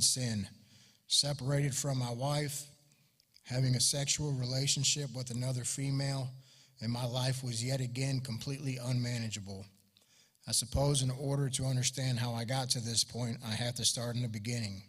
sin, separated from my wife, having a sexual relationship with another female, and my life was yet again completely unmanageable. I suppose in order to understand how I got to this point, I have to start in the beginning.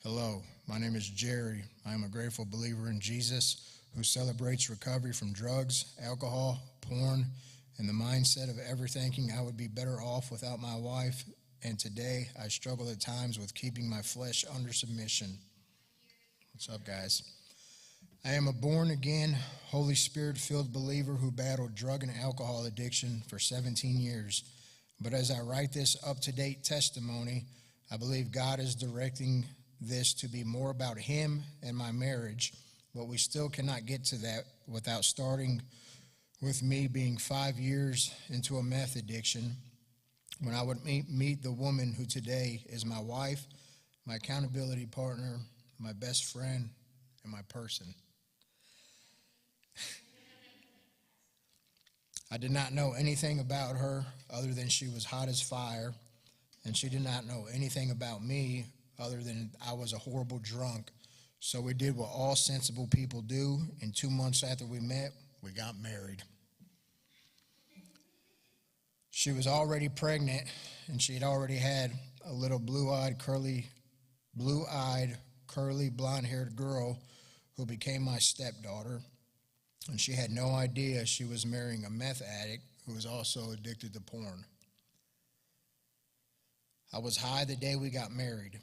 Hello, my name is Jerry. I am a grateful believer in Jesus who celebrates recovery from drugs, alcohol, porn, and the mindset of ever thinking I would be better off without my wife. And today, I struggle at times with keeping my flesh under submission. What's up, guys? I am a born-again, Holy Spirit-filled believer who battled drug and alcohol addiction for 17 years. But as I write this up-to-date testimony, I believe God is directing this to be more about Him and my marriage, but we still cannot get to that without starting with me being 5 years into a meth addiction when I would meet the woman who today is my wife, my accountability partner, my best friend, and my person. I did not know anything about her other than she was hot as fire, and she did not know anything about me other than I was a horrible drunk. So we did what all sensible people do, and 2 months after we met, we got married. She was already pregnant, and she had already had a little blue-eyed, curly, blonde-haired girl who became my stepdaughter, and she had no idea she was marrying a meth addict who was also addicted to porn. I was high the day we got married.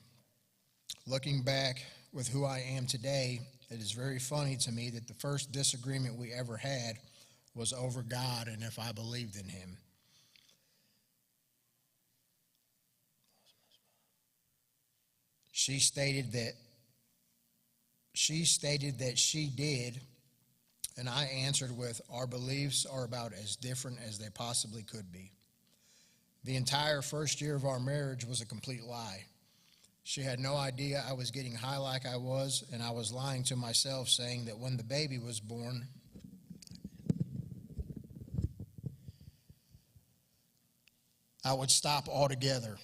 Looking back with who I am today, it is very funny to me that the first disagreement we ever had was over God and if I believed in Him. She stated that she did, and I answered with, our beliefs are about as different as they possibly could be. The entire first year of our marriage was a complete lie. She had no idea I was getting high like I was, and I was lying to myself saying that when the baby was born, I would stop altogether.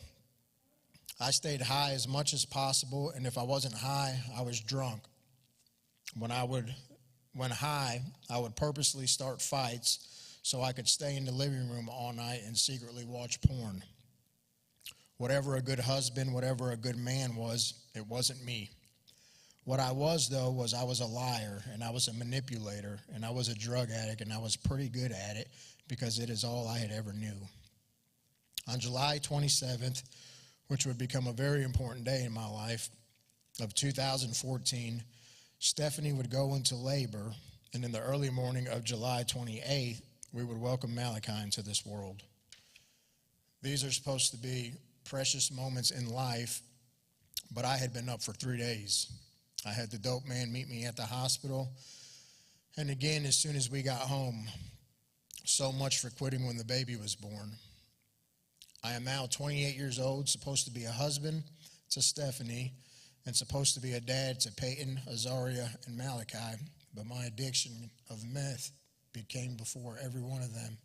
I stayed high as much as possible, and if I wasn't high, I was drunk. When high, I would purposely start fights so I could stay in the living room all night and secretly watch porn. Whatever a good husband, whatever a good man was, it wasn't me. What I was, though, was I was a liar, and I was a manipulator, and I was a drug addict, and I was pretty good at it because it is all I had ever knew. On July 27th, which would become a very important day in my life, of 2014, Stephanie would go into labor, and in the early morning of July 28th, we would welcome Malachi into this world. These are supposed to be precious moments in life, but I had been up for 3 days. I had the dope man meet me at the hospital, and again, as soon as we got home, so much for quitting when the baby was born. I am now 28 years old, supposed to be a husband to Stephanie, and supposed to be a dad to Peyton, Azaria, and Malachi, but my addiction of meth became before every one of them.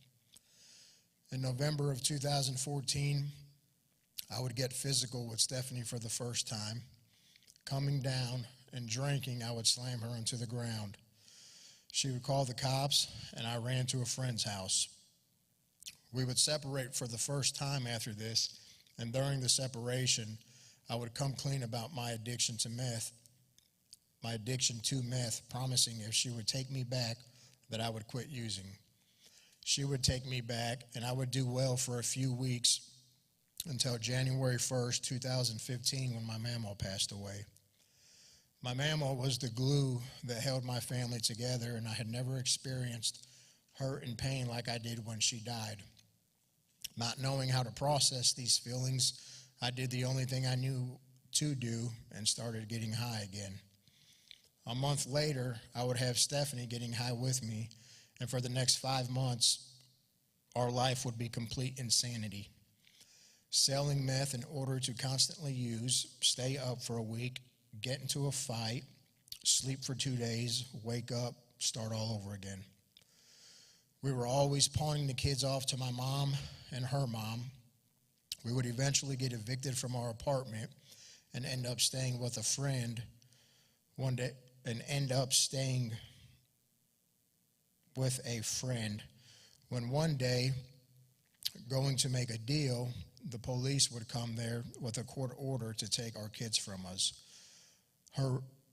In November of 2014, I would get physical with Stephanie for the first time. Coming down and drinking, I would slam her into the ground. She would call the cops, and I ran to a friend's house. We would separate for the first time after this, and during the separation, I would come clean about my addiction to meth, promising if she would take me back, that I would quit using. She would take me back, and I would do well for a few weeks until January 1st, 2015, when my mama passed away. My mama was the glue that held my family together, and I had never experienced hurt and pain like I did when she died. Not knowing how to process these feelings, I did the only thing I knew to do and started getting high again. A month later, I would have Stephanie getting high with me, and for the next 5 months, our life would be complete insanity. Selling meth in order to constantly use, stay up for a week, get into a fight, sleep for 2 days, wake up, start all over again. We were always pawning the kids off to my mom and her mom. We would eventually get evicted from our apartment, and end up staying with a friend one day, and end up staying with a friend when one day, going to make a deal, the police would come there with a court order to take our kids from us.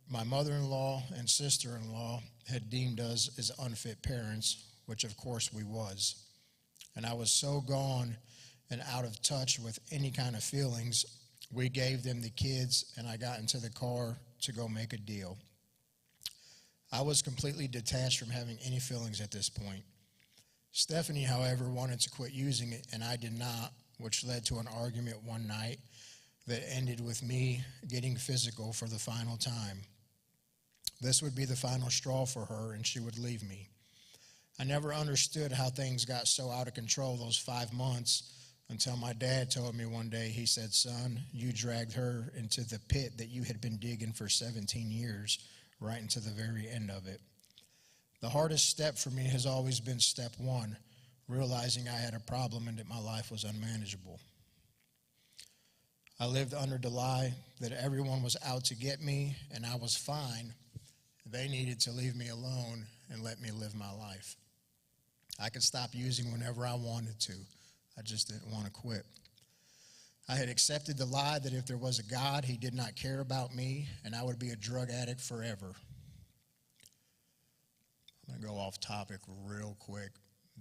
My mother-in-law and sister-in-law had deemed us as unfit parents, which of course we was. And I was so gone and out of touch with any kind of feelings, we gave them the kids, and I got into the car to go make a deal. I was completely detached from having any feelings at this point. Stephanie, however, wanted to quit using it, and I did not, which led to an argument one night that ended with me getting physical for the final time. This would be the final straw for her, and she would leave me. I never understood how things got so out of control those 5 months until my dad told me one day, he said, "Son, you dragged her into the pit that you had been digging for 17 years, right into the very end of it." The hardest step for me has always been step one, realizing I had a problem and that my life was unmanageable. I lived under the lie that everyone was out to get me and I was fine. They needed to leave me alone and let me live my life. I could stop using whenever I wanted to. I just didn't want to quit. I had accepted the lie that if there was a God, he did not care about me and I would be a drug addict forever. I'm going to go off topic real quick.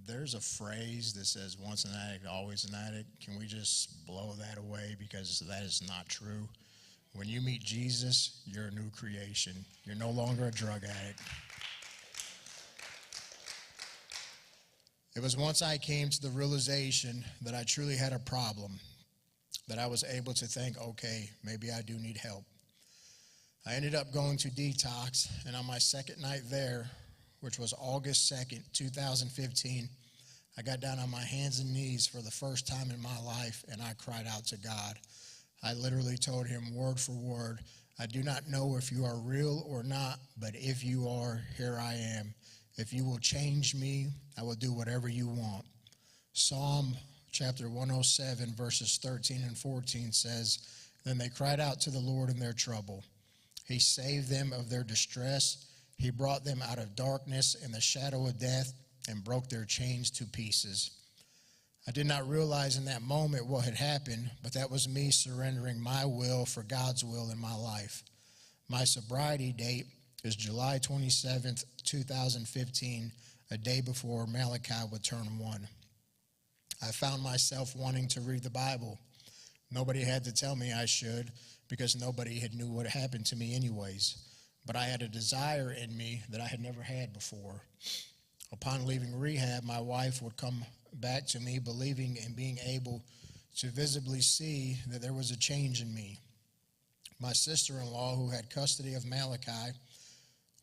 There's a phrase that says once an addict, always an addict. Can we just blow that away, because that is not true? When you meet Jesus, you're a new creation. You're no longer a drug addict. It was once I came to the realization that I truly had a problem that I was able to think, okay, maybe I do need help. I ended up going to detox, and on my second night there, which was August 2nd, 2015, I got down on my hands and knees for the first time in my life, and I cried out to God. I literally told him word for word, "I do not know if you are real or not, but if you are, here I am. If you will change me, I will do whatever you want." Psalm chapter 107, verses 13 and 14 says, "Then they cried out to the Lord in their trouble. He saved them of their distress. He brought them out of darkness and the shadow of death and broke their chains to pieces." I did not realize in that moment what had happened, but that was me surrendering my will for God's will in my life. My sobriety date is July 27th, 2015, a day before Malachi would turn 1. I found myself wanting to read the Bible. Nobody had to tell me I should, because nobody had knew what happened to me anyways. But I had a desire in me that I had never had before. Upon leaving rehab, my wife would come back to me believing and being able to visibly see that there was a change in me. My sister-in-law, who had custody of Malachi,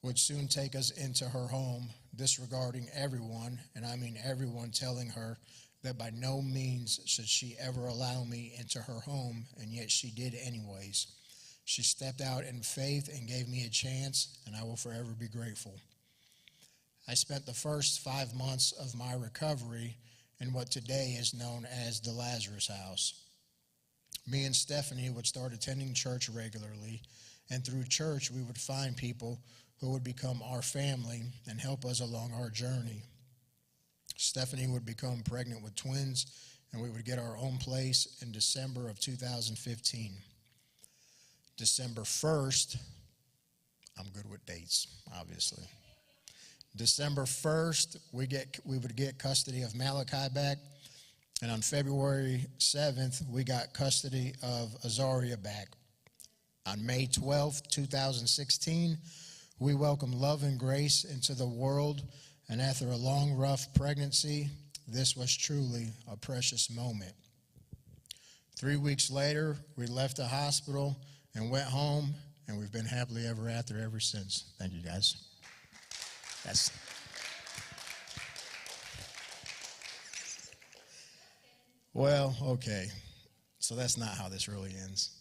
would soon take us into her home, disregarding everyone, and I mean everyone, telling her that by no means should she ever allow me into her home, and yet she did anyways. She stepped out in faith and gave me a chance, and I will forever be grateful. I spent the first 5 months of my recovery in what today is known as the Lazarus House. Me and Stephanie would start attending church regularly, and through church we would find people who would become our family and help us along our journey. Stephanie would become pregnant with twins, and we would get our own place in December of 2015. December 1st, I'm good with dates, obviously. December 1st, we would get custody of Malachi back, and on February 7th, we got custody of Azaria back. On May 12th, 2016, we welcomed Love and Grace into the world, and after a long, rough pregnancy, this was truly a precious moment. 3 weeks later, we left the hospital and went home, and we've been happily ever after ever since. Thank you, guys. Well, okay. So that's not how this really ends.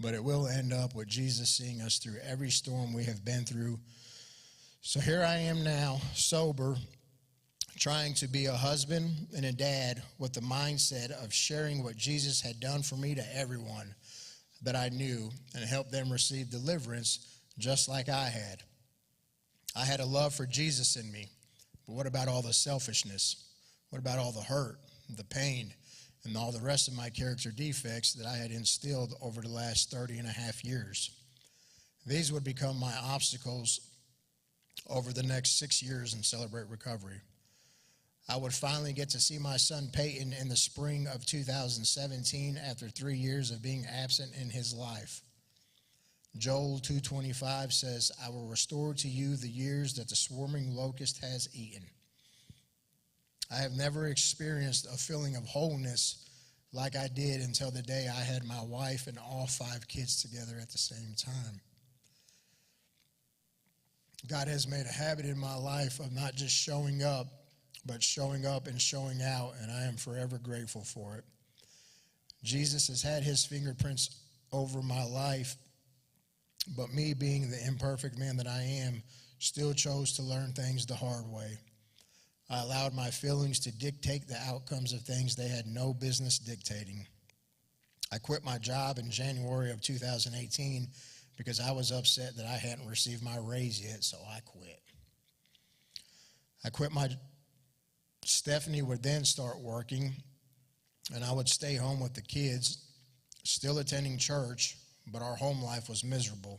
But it will end up with Jesus seeing us through every storm we have been through. So here I am now, sober, trying to be a husband and a dad with the mindset of sharing what Jesus had done for me to everyone. that I knew and help them receive deliverance just like I had. I had a love for Jesus in me, but what about all the selfishness? What about all the hurt, the pain, and all the rest of my character defects that I had instilled over the last 30 and a half years? These would become my obstacles over the next 6 years in Celebrate Recovery. I would finally get to see my son Peyton in the spring of 2017 after 3 years of being absent in his life. Joel 2:25 says, I will restore to you the years that the swarming locust has eaten. I have never experienced a feeling of wholeness like I did until the day I had my wife and all 5 kids together at the same time. God has made a habit in my life of not just showing up, but showing up and showing out, and I am forever grateful for it. Jesus has had his fingerprints over my life, but me, being the imperfect man that I am, still chose to learn things the hard way. I allowed my feelings to dictate the outcomes of things they had no business dictating. I quit my job in January of 2018 because I was upset that I hadn't received my raise yet, so I quit. Stephanie would then start working, and I would stay home with the kids, still attending church, but our home life was miserable.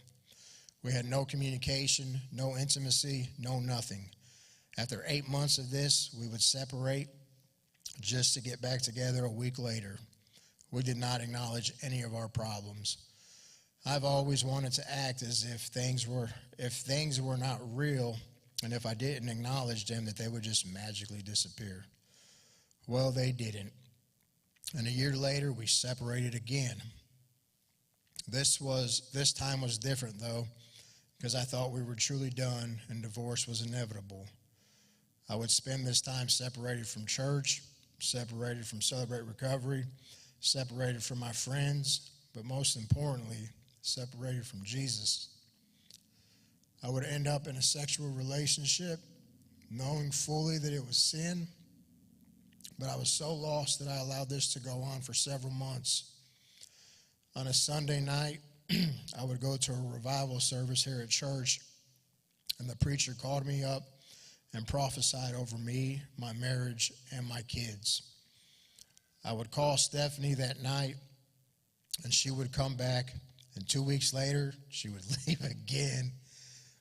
We had no communication, no intimacy, no nothing. After 8 months of this, we would separate just to get back together a week later. We did not acknowledge any of our problems. I've always wanted to act as if things were not real, and if I didn't acknowledge them, that they would just magically disappear. Well, they didn't. And a year later, we separated again. This time was different, though, because I thought we were truly done and divorce was inevitable. I would spend this time separated from church, separated from Celebrate Recovery, separated from my friends, but most importantly, separated from Jesus. I would end up in a sexual relationship, knowing fully that it was sin, but I was so lost that I allowed this to go on for several months. On a Sunday night, I would go to a revival service here at church, and the preacher called me up and prophesied over me, my marriage, and my kids. I would call Stephanie that night, and she would come back, and 2 weeks later, she would leave again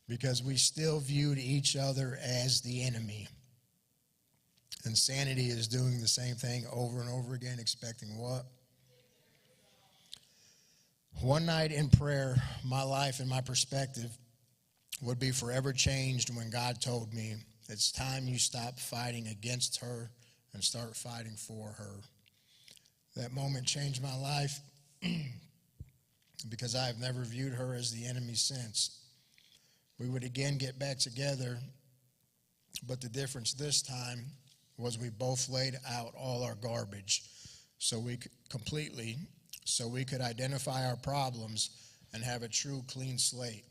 because we still viewed each other as the enemy. Insanity is doing the same thing over and over again, expecting what? One night in prayer, my life and my perspective would be forever changed when God told me, it's time you stop fighting against her and start fighting for her. That moment changed my life because I have never viewed her as the enemy since. We would again get back together, but the difference this time was we both laid out all our garbage so we could identify our problems and have a true clean slate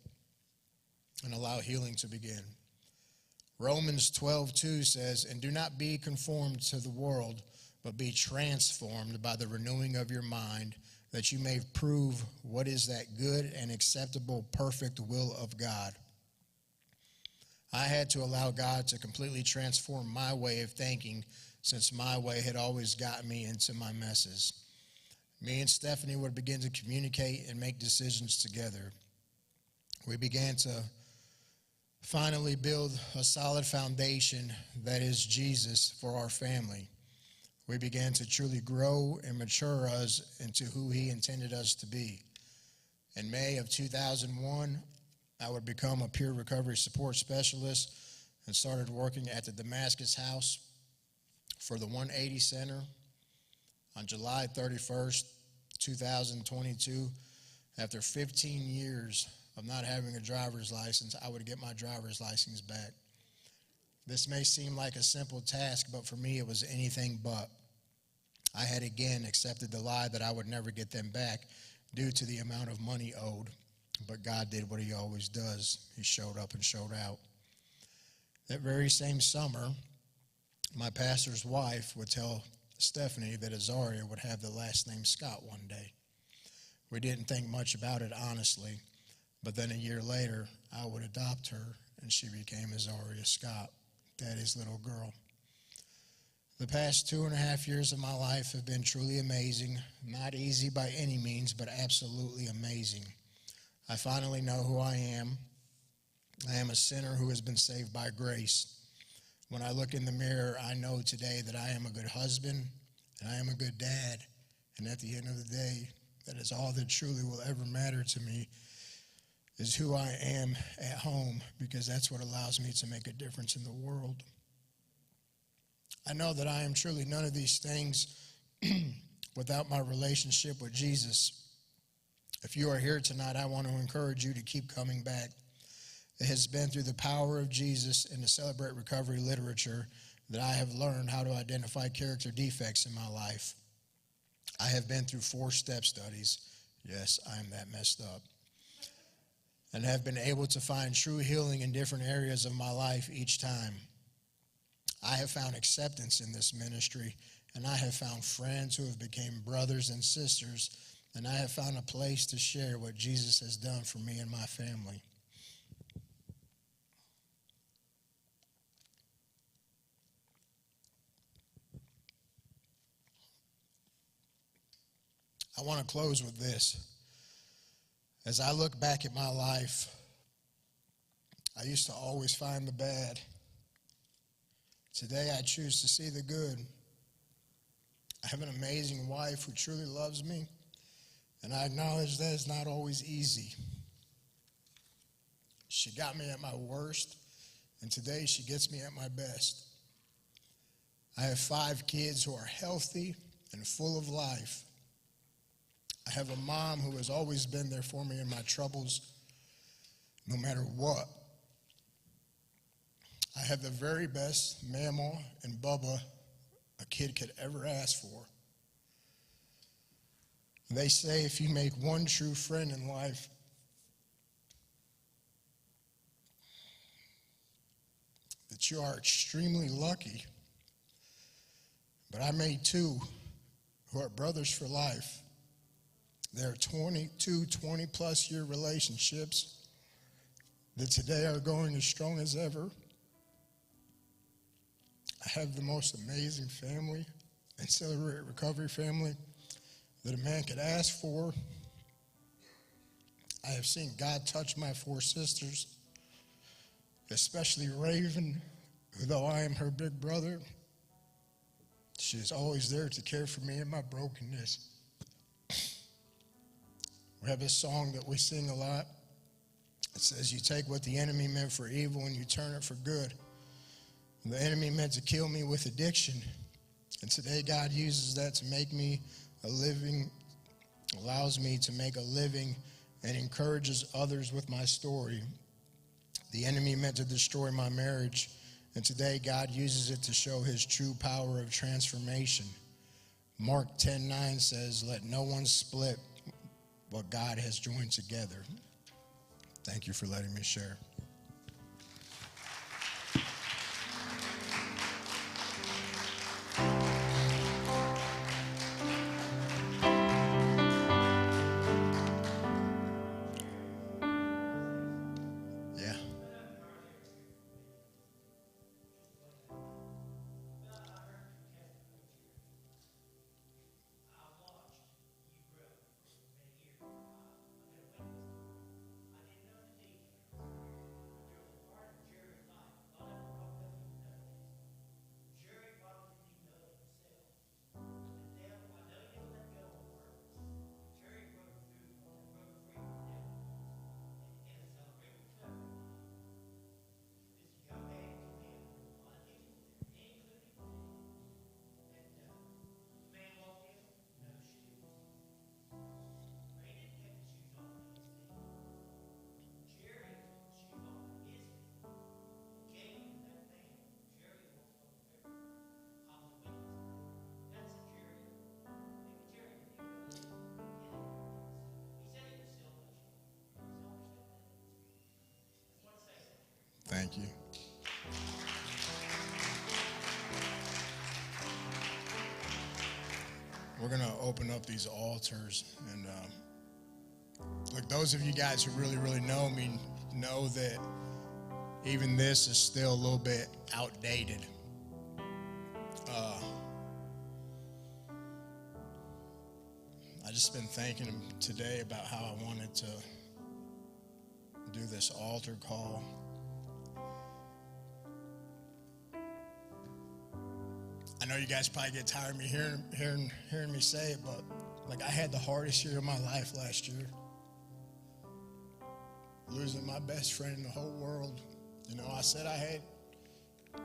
and allow healing to begin. Romans 12:2 says, and do not be conformed to the world, but be transformed by the renewing of your mind, that you may prove what is that good and acceptable, perfect will of God. I had to allow God to completely transform my way of thinking, since my way had always gotten me into my messes. Me and Stephanie would begin to communicate and make decisions together. We began to finally build a solid foundation that is Jesus for our family. We began to truly grow and mature us into who he intended us to be. In May of 2001, I would become a peer recovery support specialist and started working at the Damascus House for the 180 Center. On July 31st, 2022, after 15 years of not having a driver's license, I would get my driver's license back. This may seem like a simple task, but for me it was anything but. I had again accepted the lie that I would never get them back due to the amount of money owed. But God did what he always does. He showed up and showed out. That very same summer, my pastor's wife would tell Stephanie that Azaria would have the last name Scott one day. We didn't think much about it, honestly, but then a year later, I would adopt her, and she became Azaria Scott, Daddy's little girl. The past 2.5 years of my life have been truly amazing. Not easy by any means, but absolutely amazing. I finally know who I am. I am a sinner who has been saved by grace. When I look in the mirror, I know today that I am a good husband and I am a good dad. And at the end of the day, that is all that truly will ever matter to me, is who I am at home, because that's what allows me to make a difference in the world. I know that I am truly none of these things without my relationship with Jesus. If you are here tonight, I want to encourage you to keep coming back. It has been through the power of Jesus and the Celebrate Recovery literature that I have learned how to identify character defects in my life. I have been through 4-step studies. Yes, I am that messed up. And have been able to find true healing in different areas of my life each time. I have found acceptance in this ministry, and I have found friends who have become brothers and sisters, and I have found a place to share what Jesus has done for me and my family. I want to close with this. As I look back at my life, I used to always find the bad. Today I choose to see the good. I have an amazing wife who truly loves me, and I acknowledge that it's not always easy. She got me at my worst, and today she gets me at my best. I have 5 kids who are healthy and full of life. I have a mom who has always been there for me in my troubles, no matter what. I have the very best mama and bubba a kid could ever ask for. They say if you make one true friend in life, that you are extremely lucky. But I made 2 who are brothers for life. They're 20-plus year relationships that today are going as strong as ever. I have the most amazing family and Celebrate Recovery family that a man could ask for. I have seen God touch my 4 sisters, especially Raven, who though I am her big brother, she is always there to care for me in my brokenness. We have a song that we sing a lot. It says, you take what the enemy meant for evil and you turn it for good. The enemy meant to kill me with addiction. And today God uses that to make me a living, allows me to make a living, and encourages others with my story. The enemy meant to destroy my marriage, and today God uses it to show his true power of transformation. Mark 10:9 says, let no one split what God has joined together. Thank you for letting me share. Thank you. We're going to open up these altars, and Look, those of you guys who really, really know me know that even this is still a little bit outdated. I just been thinking today about how I wanted to do this altar call. I know you guys probably get tired of me hearing me say it, but like I had the hardest year of my life last year. Losing my best friend in the whole world. You know, I said I had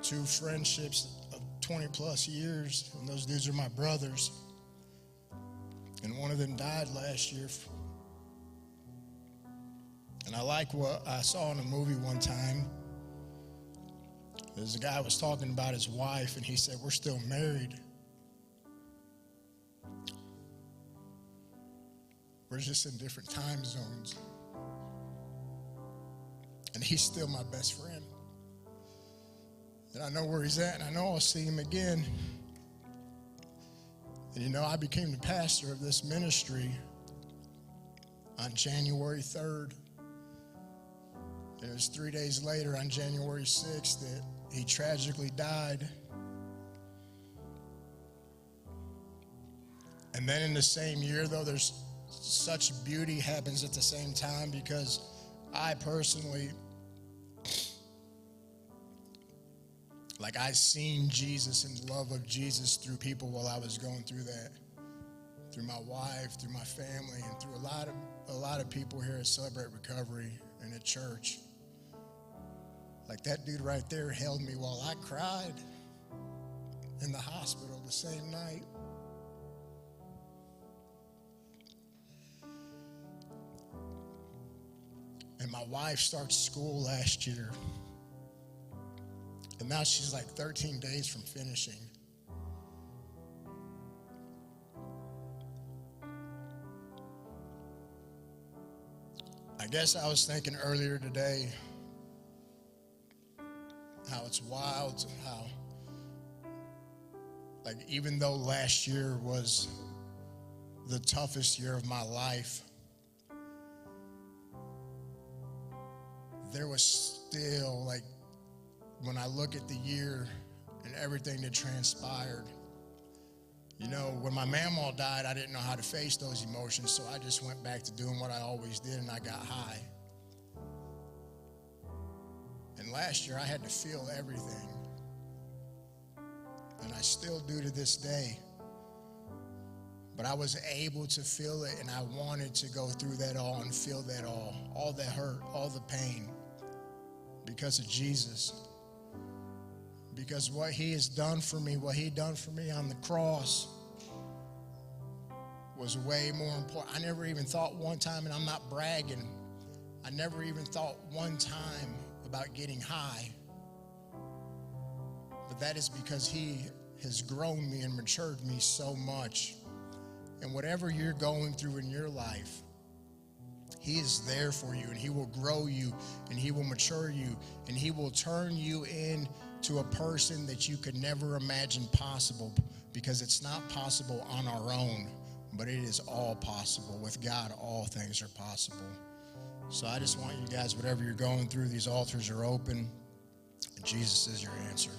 2 friendships of 20 plus years, and those dudes are my brothers. And one of them died last year. And I like what I saw in a movie one time. There's a guy was talking about his wife, and he said, "We're still married. We're just in different time zones." And he's still my best friend. And I know where he's at, and I know I'll see him again. And you know, I became the pastor of this ministry on January 3rd. And it was 3 days later, on January 6th, that he tragically died. And then in the same year, though, there's such beauty happens at the same time, because I personally, like, I seen Jesus and the love of Jesus through people while I was going through that, through my wife, through my family, and through a lot of people here at Celebrate Recovery and at church. Like, that dude right there held me while I cried in the hospital the same night. And my wife starts school last year. And now she's like 13 days from finishing. I guess I was thinking earlier today how it's wild, how, like, even though last year was the toughest year of my life, there was still, like, when I look at the year and everything that transpired, you know, when my mamaw died, I didn't know how to face those emotions, so I just went back to doing what I always did, and I got high. And last year, I had to feel everything, and I still do to this day. But I was able to feel it, and I wanted to go through that all and feel that all the hurt, all the pain, because of Jesus. Because what he has done for me, what he done for me on the cross was way more important. I never even thought one time, and I'm not bragging, I never even thought one time about getting high. But that is because he has grown me and matured me so much. And whatever you're going through in your life, he is there for you, and he will grow you, and he will mature you, and he will turn you into a person that you could never imagine possible, because it's not possible on our own, but it is all possible. With God, all things are possible. So I just want you guys, whatever you're going through, these altars are open, and Jesus is your answer.